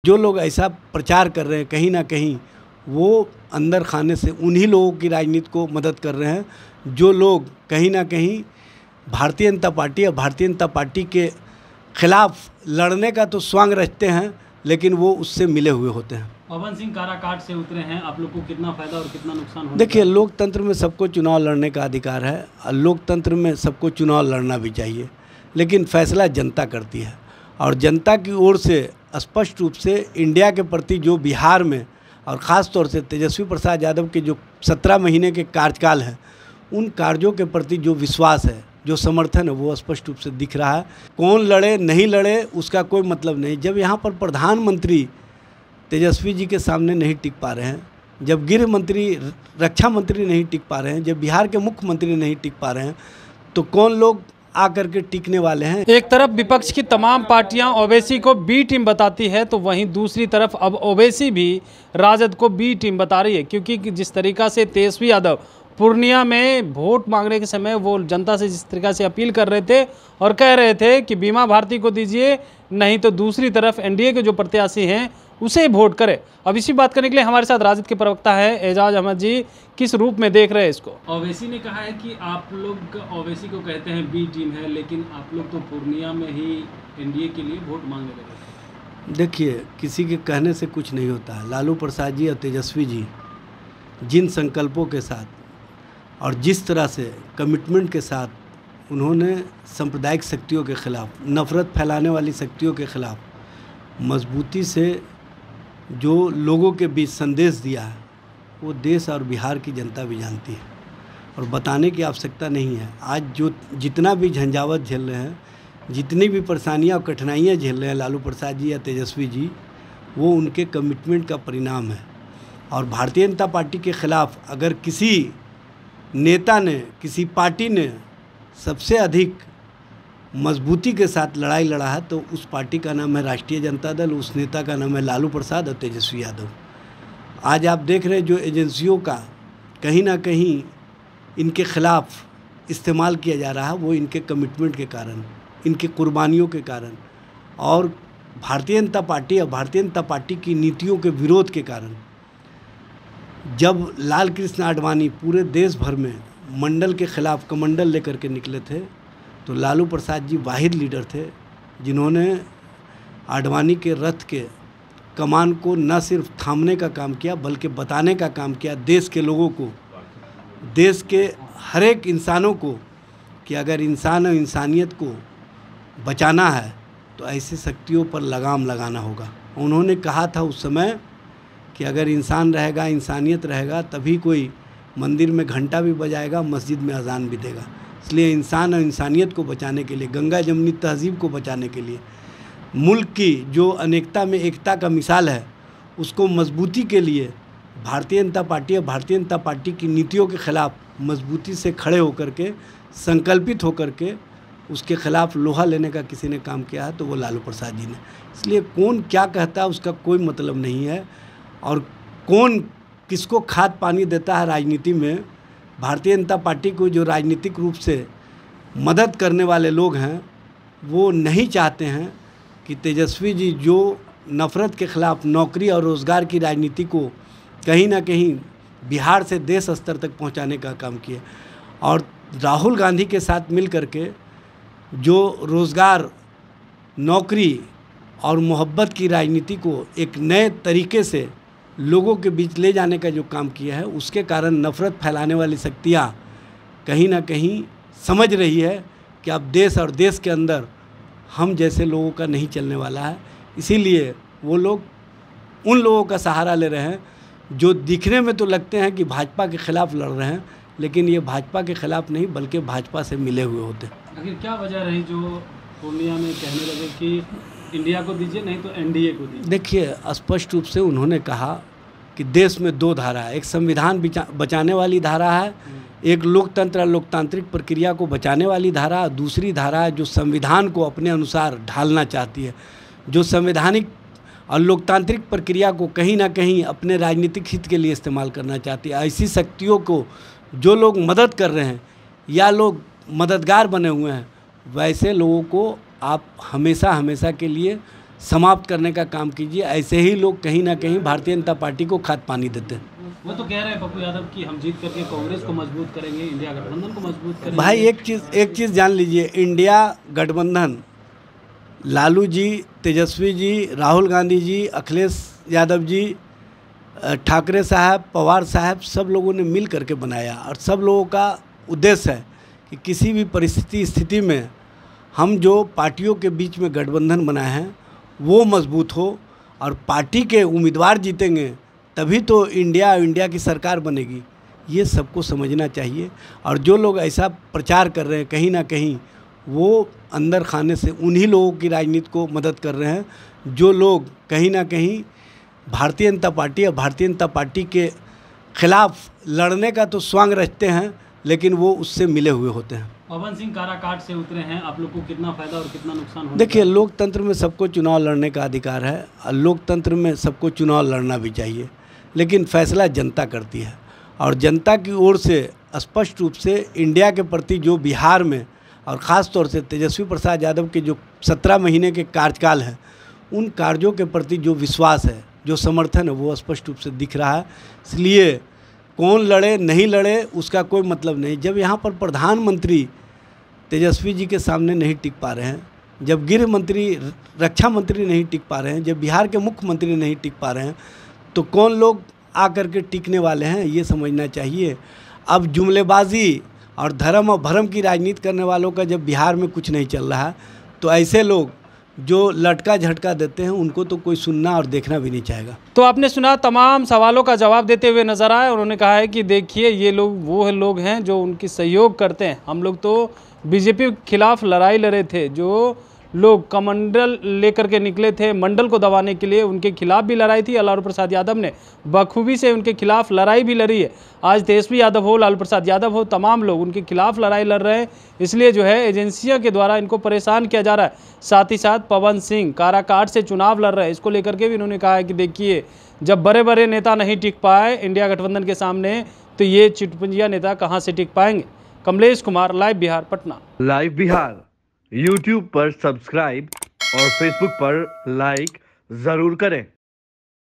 जो लोग ऐसा प्रचार कर रहे हैं कहीं ना कहीं वो अंदर खाने से उन्हीं लोगों की राजनीति को मदद कर रहे हैं जो लोग कहीं ना कहीं भारतीय जनता पार्टी और भारतीय जनता पार्टी के खिलाफ लड़ने का तो स्वांग रचते हैं लेकिन वो उससे मिले हुए होते हैं। पवन सिंह काराकाट से उतरे हैं, आप लोग को कितना फायदा और कितना नुकसान होगा? देखिए, लोकतंत्र में सबको चुनाव लड़ने का अधिकार है और लोकतंत्र में सबको चुनाव लड़ना भी चाहिए, लेकिन फैसला जनता करती है और जनता की ओर से स्पष्ट रूप से इंडिया के प्रति जो बिहार में और ख़ास तौर से तेजस्वी प्रसाद यादव के जो 17 महीने के कार्यकाल हैं उन कार्यों के प्रति जो विश्वास है, जो समर्थन है, वो स्पष्ट रूप से दिख रहा है। कौन लड़े नहीं लड़े उसका कोई मतलब नहीं। जब यहाँ पर प्रधानमंत्री तेजस्वी जी के सामने नहीं टिक पा रहे हैं, जब गृह मंत्री, रक्षा मंत्री नहीं टिक पा रहे हैं, जब बिहार के मुख्यमंत्री नहीं टिक पा रहे हैं, तो कौन लोग आकर के टिकने वाले हैं? एक तरफ विपक्ष की तमाम पार्टियां ओवैसी को बी टीम बताती है तो वहीं दूसरी तरफ अब ओवैसी भी राजद को बी टीम बता रही है, क्योंकि जिस तरीका से तेजस्वी यादव पूर्णिया में वोट मांगने के समय वो जनता से जिस तरीका से अपील कर रहे थे और कह रहे थे कि बीमा भारती को दीजिए, नहीं तो दूसरी तरफ एनडीए के जो प्रत्याशी हैं उसे वोट करे। अब इसी बात करने के लिए हमारे साथ राजद के प्रवक्ता है एजाज अहमद जी, किस रूप में देख रहे हैं इसको? ओवैसी ने कहा है कि आप लोग ओवैसी को कहते हैं बी टीम है, लेकिन आप लोग तो पूर्णिया में ही एनडीए के लिए वोट मांगने लगे। देखिए, किसी के कहने से कुछ नहीं होता है। लालू प्रसाद जी और तेजस्वी जी जिन संकल्पों के साथ और जिस तरह से कमिटमेंट के साथ उन्होंने सांप्रदायिक शक्तियों के खिलाफ, नफ़रत फैलाने वाली शक्तियों के खिलाफ मजबूती से जो लोगों के बीच संदेश दिया है वो देश और बिहार की जनता भी जानती है और बताने की आवश्यकता नहीं है। आज जो जितना भी झंझावत झेल रहे हैं, जितनी भी परेशानियां और कठिनाइयां झेल रहे हैं लालू प्रसाद जी या तेजस्वी जी, वो उनके कमिटमेंट का परिणाम है। और भारतीय जनता पार्टी के ख़िलाफ़ अगर किसी नेता ने, किसी पार्टी ने सबसे अधिक मजबूती के साथ लड़ाई लड़ा है तो उस पार्टी का नाम है राष्ट्रीय जनता दल, उस नेता का नाम है लालू प्रसाद और तेजस्वी यादव। आज आप देख रहे हैं जो एजेंसियों का कहीं ना कहीं इनके ख़िलाफ़ इस्तेमाल किया जा रहा है वो इनके कमिटमेंट के कारण, इनकी कुर्बानियों के कारण और भारतीय जनता पार्टी और भारतीय जनता पार्टी की नीतियों के विरोध के कारण। जब लाल कृष्ण आडवाणी पूरे देश भर में मंडल के ख़िलाफ़ कमंडल लेकर के निकले थे तो लालू प्रसाद जी वाहिद लीडर थे जिन्होंने आडवाणी के रथ के कमान को न सिर्फ थामने का काम किया बल्कि बताने का काम किया देश के लोगों को, देश के हर एक इंसानों को कि अगर इंसान और इंसानियत को बचाना है तो ऐसी शक्तियों पर लगाम लगाना होगा। उन्होंने कहा था उस समय कि अगर इंसान रहेगा, इंसानियत रहेगा, तभी कोई मंदिर में घंटा भी बजाएगा, मस्जिद में अजान भी देगा। इसलिए इंसान और इंसानियत को बचाने के लिए, गंगा जमनी तहजीब को बचाने के लिए, मुल्क की जो अनेकता में एकता का मिसाल है उसको मजबूती के लिए भारतीय जनता पार्टी और भारतीय जनता पार्टी की नीतियों के ख़िलाफ़ मजबूती से खड़े होकर के, संकल्पित होकर के उसके ख़िलाफ़ लोहा लेने का किसी ने काम किया है तो वो लालू प्रसाद जी ने। इसलिए कौन क्या कहता है उसका कोई मतलब नहीं है और कौन किसको खाद पानी देता है राजनीति में। भारतीय जनता पार्टी को जो राजनीतिक रूप से मदद करने वाले लोग हैं वो नहीं चाहते हैं कि तेजस्वी जी जो नफ़रत के ख़िलाफ़ नौकरी और रोज़गार की राजनीति को कहीं ना कहीं बिहार से देश स्तर तक पहुंचाने का काम किए और राहुल गांधी के साथ मिल करके जो रोज़गार, नौकरी और मोहब्बत की राजनीति को एक नए तरीके से लोगों के बीच ले जाने का जो काम किया है उसके कारण नफ़रत फैलाने वाली शक्तियाँ कहीं ना कहीं समझ रही है कि अब देश और देश के अंदर हम जैसे लोगों का नहीं चलने वाला है। इसीलिए वो लोग उन लोगों का सहारा ले रहे हैं जो दिखने में तो लगते हैं कि भाजपा के ख़िलाफ़ लड़ रहे हैं, लेकिन ये भाजपा के ख़िलाफ़ नहीं बल्कि भाजपा से मिले हुए होते हैं। आखिर क्या वजह रही जो पूर्णिया में कहने लगे कि इंडिया को दीजिए, नहीं तो एनडीए को दीजिए? देखिए, स्पष्ट रूप से उन्होंने कहा कि देश में दो धारा है, एक संविधान बचाने वाली धारा है, एक लोकतंत्र और लोकतांत्रिक प्रक्रिया को बचाने वाली धारा, दूसरी धारा है जो संविधान को अपने अनुसार ढालना चाहती है, जो संवैधानिक और लोकतांत्रिक प्रक्रिया को कहीं ना कहीं अपने राजनीतिक हित के लिए इस्तेमाल करना चाहती है। ऐसी शक्तियों को जो लोग मदद कर रहे हैं या लोग मददगार बने हुए हैं, वैसे लोगों को आप हमेशा हमेशा के लिए समाप्त करने का काम कीजिए। ऐसे ही लोग कहीं ना कहीं भारतीय जनता पार्टी को खाद पानी देते हैं। वो तो कह रहे हैं पप्पू यादव कि हम जीत करके कांग्रेस को मजबूत करेंगे, इंडिया गठबंधन को मजबूत करेंगे। भाई एक चीज़ जान लीजिए, इंडिया गठबंधन लालू जी, तेजस्वी जी, राहुल गांधी जी, अखिलेश यादव जी, ठाकरे साहब, पवार साहब, सब लोगों ने मिल करके बनाया और सब लोगों का उद्देश्य है कि किसी भी स्थिति में हम जो पार्टियों के बीच में गठबंधन बनाए हैं वो मजबूत हो और पार्टी के उम्मीदवार जीतेंगे तभी तो इंडिया की सरकार बनेगी। ये सबको समझना चाहिए। और जो लोग ऐसा प्रचार कर रहे हैं कहीं ना कहीं वो अंदर खाने से उन्हीं लोगों की राजनीति को मदद कर रहे हैं जो लोग कहीं ना कहीं भारतीय जनता पार्टी और भारतीय जनता पार्टी के खिलाफ लड़ने का तो स्वांग रचते हैं लेकिन वो उससे मिले हुए होते हैं। पवन सिंह काराकाट से उतरे हैं, आप लोग को कितना फायदा और कितना नुकसान होगा? देखिए, लोकतंत्र में सबको चुनाव लड़ने का अधिकार है और लोकतंत्र में सबको चुनाव लड़ना भी चाहिए, लेकिन फैसला जनता करती है। और जनता की ओर से स्पष्ट रूप से इंडिया के प्रति जो बिहार में और ख़ास तौर से तेजस्वी प्रसाद यादव के जो 17 महीने के कार्यकाल है उन कार्यों के प्रति जो विश्वास है, जो समर्थन है, वो स्पष्ट रूप से दिख रहा है। इसलिए कौन लड़े नहीं लड़े उसका कोई मतलब नहीं। जब यहाँ पर प्रधानमंत्री तेजस्वी जी के सामने नहीं टिक पा रहे हैं, जब गृह मंत्री, रक्षा मंत्री नहीं टिक पा रहे हैं, जब बिहार के मुख्यमंत्री नहीं टिक पा रहे हैं, तो कौन लोग आकर के टिकने वाले हैं, ये समझना चाहिए। अब जुमलेबाजी और धर्म और भरम की राजनीति करने वालों का जब बिहार में कुछ नहीं चल रहा है तो ऐसे लोग जो लटका झटका देते हैं उनको तो कोई सुनना और देखना भी नहीं चाहेगा। तो आपने सुना, तमाम सवालों का जवाब देते हुए नजर आए। उन्होंने कहा है कि देखिए ये लोग वो लोग हैं जो उनकी सहयोग करते हैं। हम लोग तो बीजेपी के खिलाफ लड़ाई लड़े थे, जो लोग कमंडल लेकर के निकले थे मंडल को दबाने के लिए, उनके खिलाफ भी लड़ाई थी। लालू प्रसाद यादव ने बखूबी से उनके खिलाफ लड़ाई भी लड़ी है। आज तेजस्वी यादव हो, लालू प्रसाद यादव हो, तमाम लोग उनके खिलाफ लड़ाई लड़ रहे हैं। इसलिए जो है एजेंसियों के द्वारा इनको परेशान किया जा रहा है। साथ ही साथ पवन सिंह काराकाट से चुनाव लड़ रहे हैं, इसको लेकर के भी उन्होंने कहा है कि देखिए जब बड़े बड़े नेता नहीं टिक पाए इंडिया गठबंधन के सामने तो ये चिटपुंजिया नेता कहाँ से टिक पाएंगे। Kamlesh Kumar, live Bihar, Patna. Live Bihar YouTube पर सब्सक्राइब और Facebook पर लाइक ज़रूर करें।